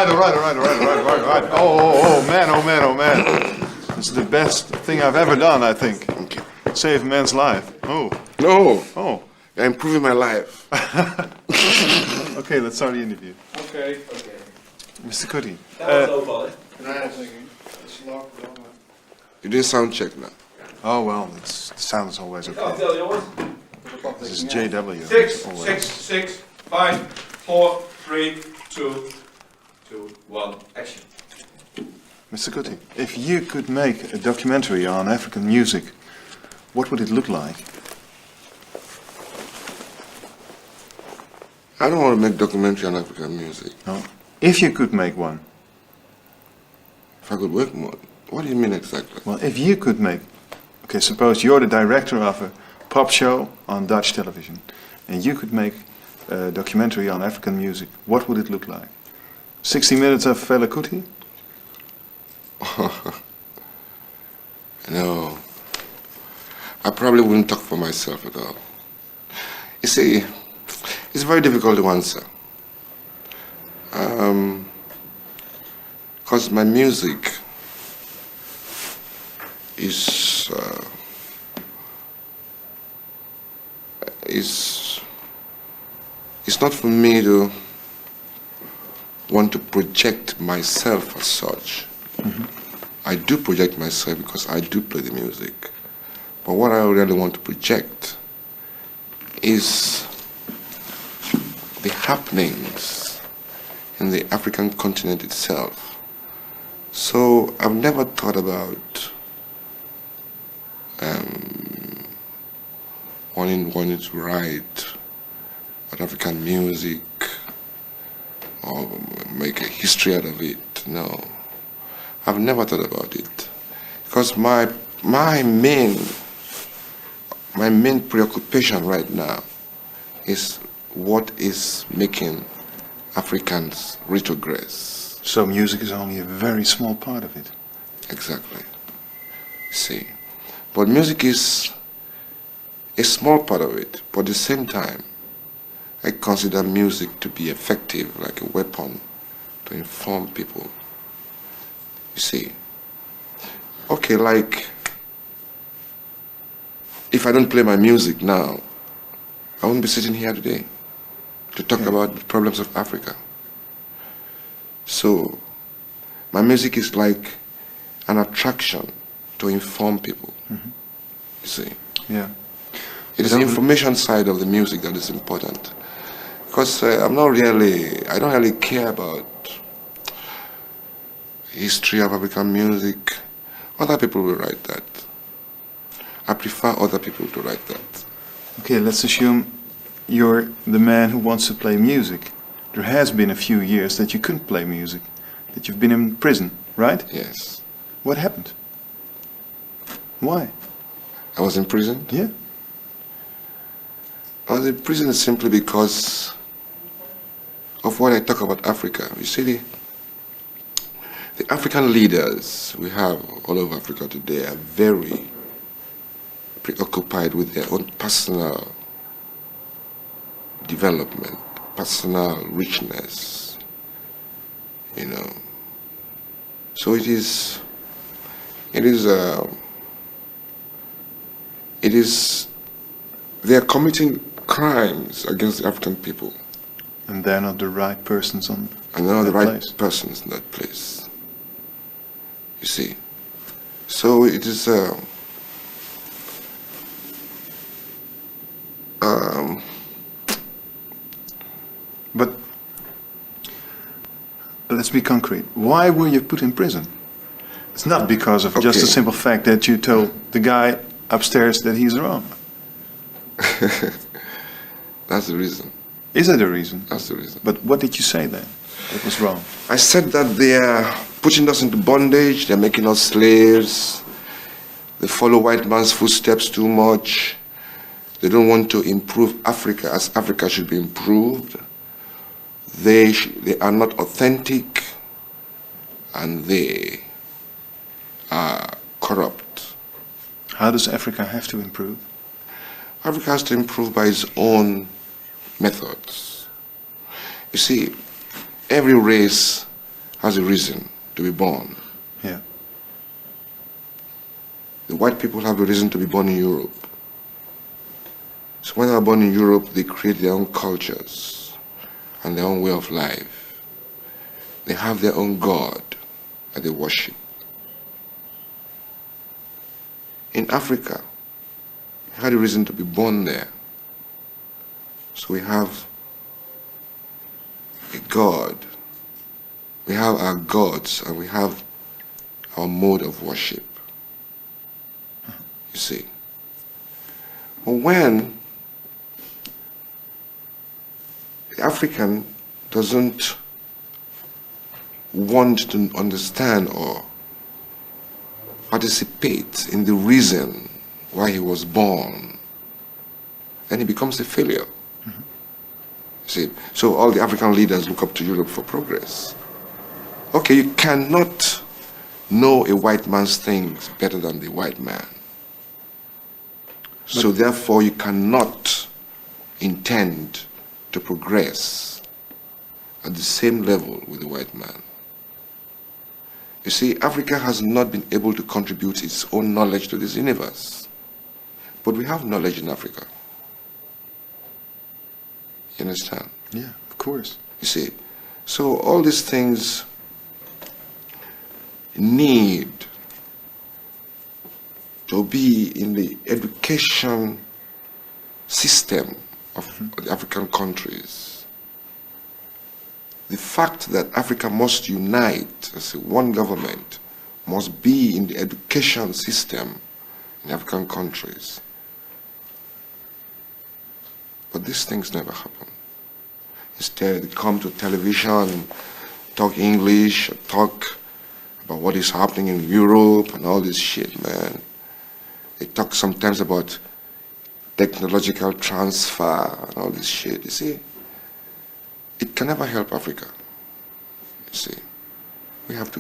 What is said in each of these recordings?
right. Oh, man. It's the best thing I've ever done, I think. Okay. Save a man's life. Oh. No. Oh. You're improving my life. Okay, let's start the interview. Okay. Mr. Kuti. Dat was ook al, hè? You did sound check now. Oh, well, the sound is always okay. Tel, jongens. This is JW. 6, always. 6, 5, 4, 3, 2, 1, action. Mr. Kuti, if you could make a documentary on African music, what would it look like? I don't want to make documentary on African music. No. If you could make one. If I could work more. What do you mean exactly? Well, if you could make... Okay, suppose you're the director of a pop show on Dutch television, and you could make a documentary on African music, what would it look like? 60 minutes of Fela Kuti? No. I probably wouldn't talk for myself at all. You see, it's very difficult to answer. Because my music is it's not for me to want to project myself as such. Mm-hmm. I do project myself because I do play the music. But what I really want to project is the happenings in the African continent itself. So I've never thought about wanting to write about African music or make a history out of it. No, I've never thought about it because my main preoccupation right now is what is making Africans retrogress. So music is only a very small part of it. Exactly. See, but music is a small part of it, but at the same time, I consider music to be effective, like a weapon to inform people. You see, okay, like, if I don't play my music now, I wouldn't be sitting here today to talk about the problems of Africa. So, my music is like an attraction to inform people. Mm-hmm. You see? Yeah. It is the information side of the music that is important. Because I don't really care about history of African music. Other people will write that. I prefer other people to write that. Okay, let's assume you're the man who wants to play music. There has been a few years that you couldn't play music, that you've been in prison, right? Yes. What happened? Why? I was in prison? Yeah. I was in prison simply because of what I talk about Africa. You see, the African leaders we have all over Africa today are very preoccupied with their own personal development, personal richness, you know. So they are committing crimes against the African people. And they're not the right persons on And they're not the right place. persons in that place. You see. So it is But let's be concrete. Why were you put in prison? It's not because of just Okay. the simple fact that you told the guy upstairs that he's wrong. that's the reason. Is that the reason? That's the reason. But what did you say then that was wrong? I said that they are putting us into bondage, they're making us slaves, they follow white man's footsteps too much, they don't want to improve Africa as Africa should be improved, they are not authentic, and they are corrupt. How does Africa have to improve? Africa has to improve by its own methods. You see, every race has a reason to be born. Yeah. The white people have a reason to be born in Europe. So when they are born in Europe, they create their own cultures and their own way of life. They have their own God that they worship. In Africa, we had a reason to be born there. So we have a God. We have our gods and we have our mode of worship. You see. But when the African doesn't want to understand or participate in the reason why he was born, then he becomes a failure. Mm-hmm. See, so all the African leaders look up to Europe for progress. Okay, you cannot know a white man's things better than the white man. So therefore you cannot intend to progress at the same level with the white man. You see, Africa has not been able to contribute its own knowledge to this universe. But we have knowledge in Africa. You understand? Yeah, of course. You see, so all these things need to be in the education system of the African countries. The fact that Africa must unite as one government must be in the education system in African countries. But these things never happen. Instead, they come to television, talk English, talk about what is happening in Europe and all this shit, man. They talk sometimes about technological transfer and all this shit, you see. It can never help Africa, you see. We have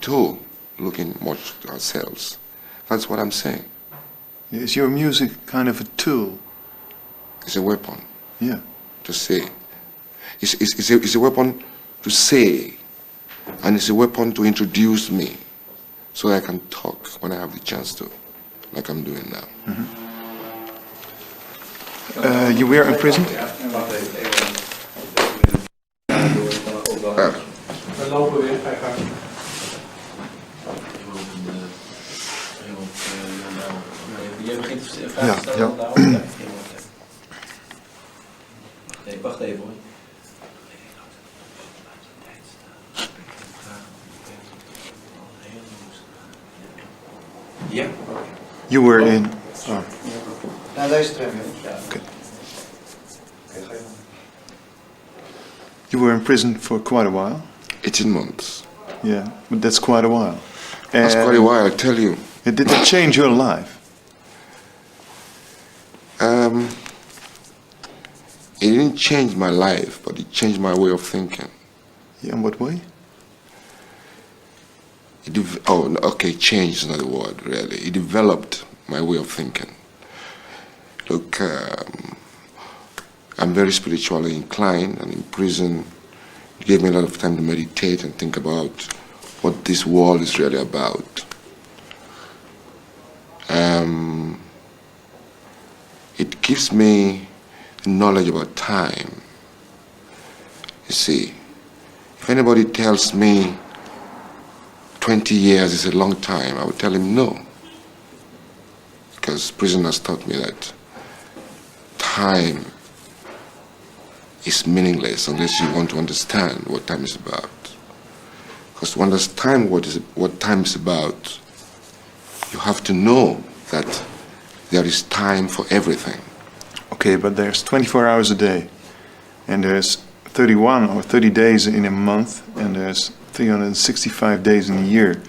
to look in much to ourselves. That's what I'm saying. Is your music kind of a tool? It's a weapon. Yeah. To say. It's a weapon to say, and it's a weapon to introduce me so that I can talk when I have the chance to, like I'm doing now. Mm-hmm. You were imprisoned? Nee, wacht even hoor. Ja. You were in... Oh. Ja, deze tram, ja. Okay. You were in prison for quite a while? 18 months. Yeah, but that's quite a while. That's quite a while, I tell you. Did it change your life? It didn't change my life, but it changed my way of thinking. Yeah, in what way? Change is not the word, really. It developed my way of thinking. Look, I'm very spiritually inclined, and in prison, it gave me a lot of time to meditate and think about what this world is really about. It gives me knowledge about time. You see, if anybody tells me 20 years is a long time, I would tell him no. Because prison has taught me that time is meaningless unless you want to understand what time is about. Because to understand what time is about, you have to know that there is time for everything. Okay, but there's 24 hours a day, and there's 31 or 30 days in a month, and there's 365 days in a year.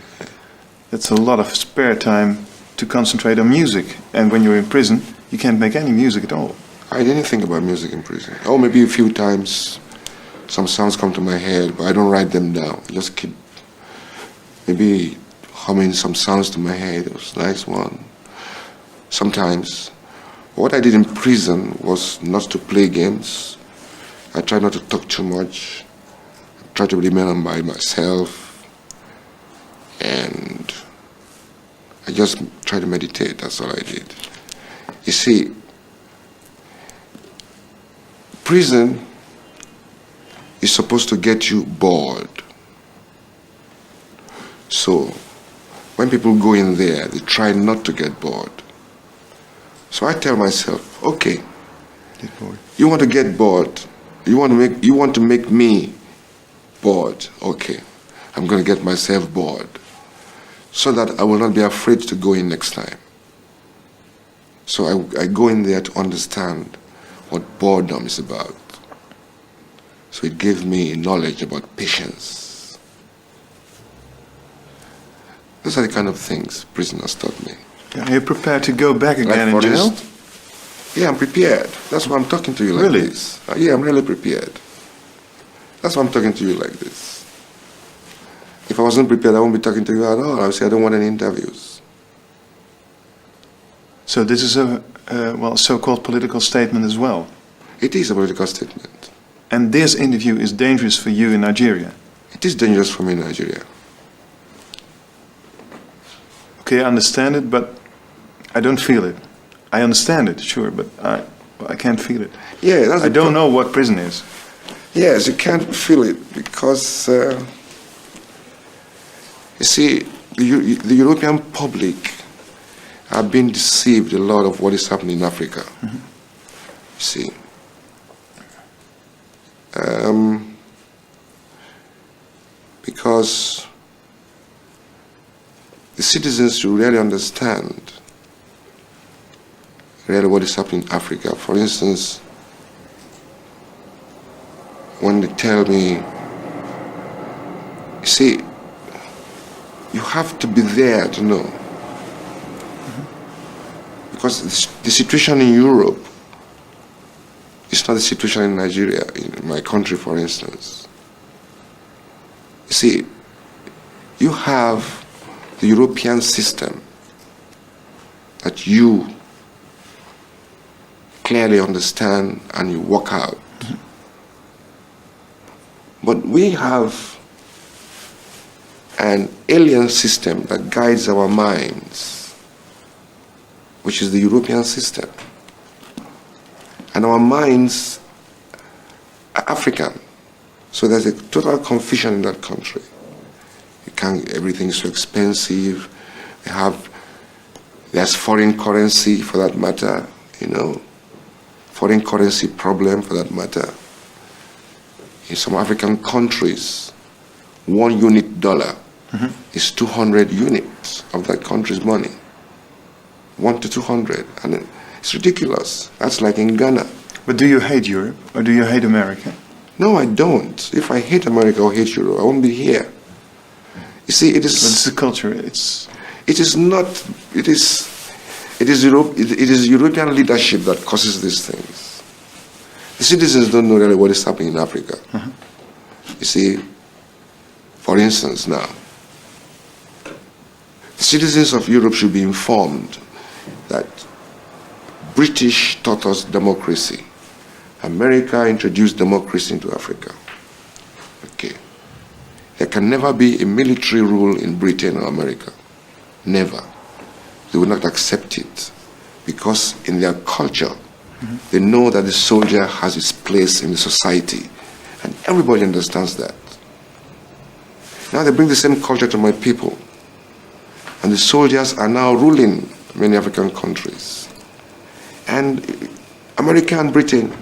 That's a lot of spare time to concentrate on music. And when you're in prison, you can't make any music at all. I didn't think about music in prison. Oh, maybe a few times some sounds come to my head, but I don't write them down. I just keep maybe humming some sounds to my head. It was a nice one. Sometimes. What I did in prison was not to play games. I tried not to talk too much. I try to remain by myself, and I just try to meditate. That's all I did. You see, prison is supposed to get you bored. So when people go in there, they try not to get bored. So I tell myself, okay, you want to get bored, you want to make me bored. Okay, I'm going to get myself bored, so that I will not be afraid to go in next time. So I go in there to understand what boredom is about. So it gave me knowledge about patience. Those are the kind of things prisoners taught me. Are you prepared to go back again Like in jail? Yeah, I'm prepared. That's why I'm talking to you like Really? this. Yeah, I'm really prepared. That's why I'm talking to you like this. If I wasn't prepared, I wouldn't be talking to you at all. I would say I don't want any interviews. So this is a so-called political statement as well. It is a political statement. And this interview is dangerous for you in Nigeria. It is dangerous for me in Nigeria. Okay, I understand it, but I don't feel it. I understand it, sure, but I can't feel it. Yeah, that's I don't know what prison is. Yes, you can't feel it because, you see, the European public have been deceived a lot of what is happening in Africa. Mm-hmm. You see. Because the citizens should really understand really what is happening in Africa. For instance, when they tell me, you see, you have to be there to know. Because the situation in Europe is not the situation in Nigeria, in my country, for instance. You see, you have the European system that you clearly understand and you work out. But we have an alien system that guides our minds, which is the European system. And our minds are African. So there's a total confusion in that country. Everything is so expensive. There's foreign currency for that matter, foreign currency problem for that matter. In some African countries, 1 unit dollar is 200 units of that country's money. 1 to 200, and it's ridiculous. That's like in Ghana. But do you hate Europe, or do you hate America? No, I don't. If I hate America or hate Europe, I won't be here. You see, it is. But it's the culture. It is not. It is European leadership that causes these things. The citizens don't know really what is happening in Africa. You see, for instance, now, the citizens of Europe should be informed that British taught us democracy. America introduced democracy into Africa. Okay. There can never be a military rule in Britain or America. Never. They will not accept it because in their culture, they know that the soldier has his place in the society, and everybody understands that. Now they bring the same culture to my people, and the soldiers are now ruling many African countries. And America and Britain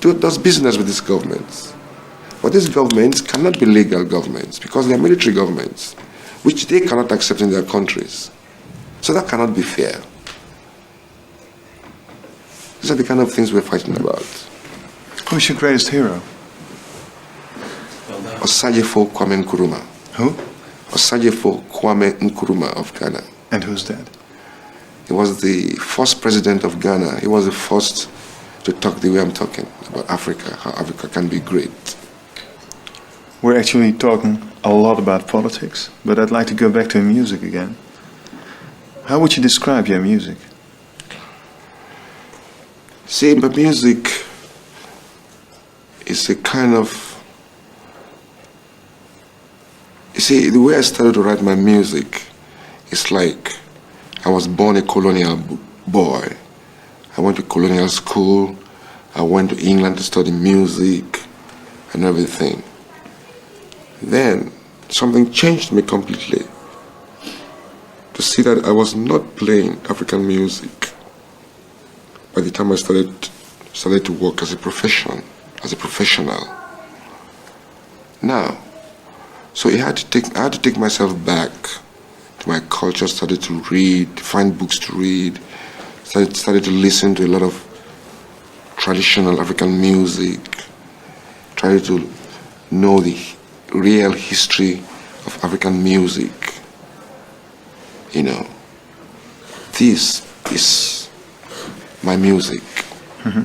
does business with these governments. But these governments cannot be legal governments because they are military governments, which they cannot accept in their countries. So that cannot be fair. These are the kind of things we're fighting about. Who's your greatest hero? Osajefo Kwame Nkrumah. Who? Osajefo Kwame Nkrumah of Ghana. And who's that? He was the first president of Ghana. He was the first to talk the way I'm talking about Africa, how Africa can be great. We're actually talking a lot about politics, but I'd like to go back to music again. How would you describe your music? See, my music is a kind of You see, the way I started to write my music, it's like I was born a colonial boy. I went to colonial school. I went to England to study music and everything. Then something changed me completely. To see that I was not playing African music by the time I started to work as a professional. Now, so I had to take myself back to my culture, started to read, find books to read, started to listen to a lot of traditional African music, tried to know the real history of African music. You know, this is my music. Mm-hmm.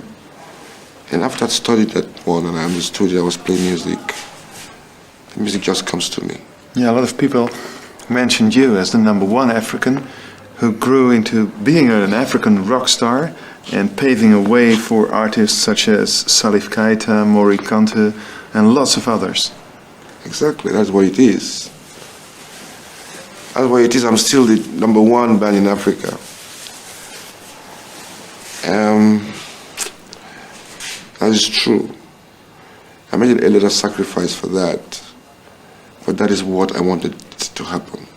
And after I studied that one and I understood that I was playing music, the music just comes to me. Yeah, a lot of people mentioned you as the #1 African who grew into being an African rock star and paving a way for artists such as Salif Keita, Mori Kante, and lots of others. Exactly, that's what it is. That's what it is. I'm still the #1 band in Africa. That is true. I made a little sacrifice for that, but that is what I wanted to happen.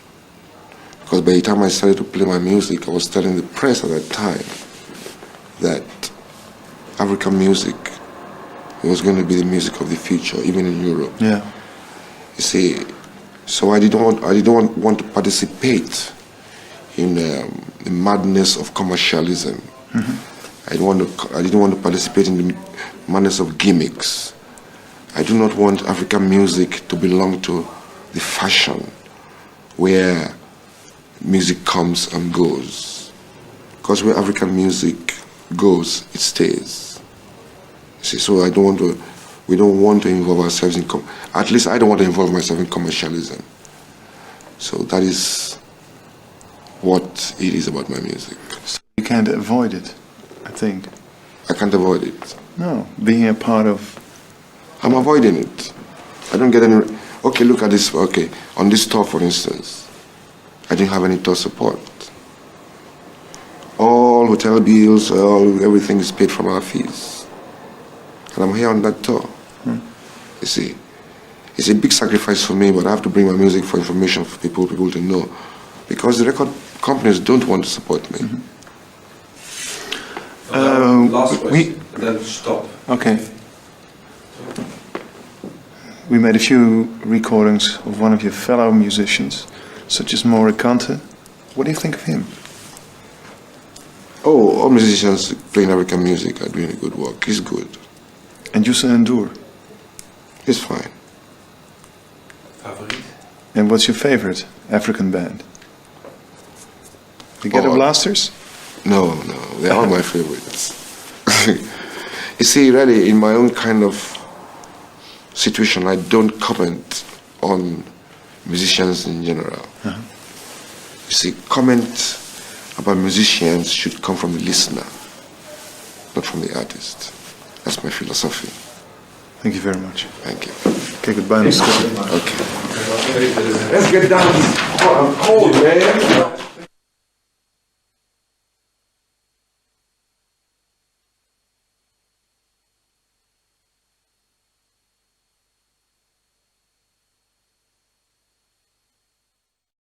Because by the time I started to play my music, I was telling the press at that time that African music was going to be the music of the future, even in Europe. Yeah. You see, so I didn't want to participate in the madness of commercialism. Mm-hmm. I didn't want to participate in the madness of gimmicks. I do not want African music to belong to the fashion where music comes and goes. Because where African music goes, it stays. You see, so we don't want to involve ourselves in, at least I don't want to involve myself in commercialism. So that is what it is about my music. So you can't avoid it, I think. I can't avoid it. No, being a part of... I'm avoiding it. I don't get any... Okay, look at this. Okay, on this tour, for instance, I didn't have any tour support. All hotel bills, everything is paid from our fees. And I'm here on that tour. You see, it's a big sacrifice for me, but I have to bring my music for information for people to know. Because the record companies don't want to support me. Mm-hmm. Last question, then stop. Okay. We made a few recordings of one of your fellow musicians, such as Mori Kante. What do you think of him? Oh, all musicians playing African music are doing a good work. He's good. And Youssou N'Dour? He's fine. Favoriet? And what's your favorite African band? The Ghetto Blasters? No, they're all my favorites. You see, really, in my own kind of situation, I don't comment on musicians in general. Uh-huh. You see, comment about musicians should come from the listener, not from the artist. That's my philosophy. Thank you very much. Thank you. Okay, goodbye, Mr. Okay. Let's get down. Oh, I'm cold, man.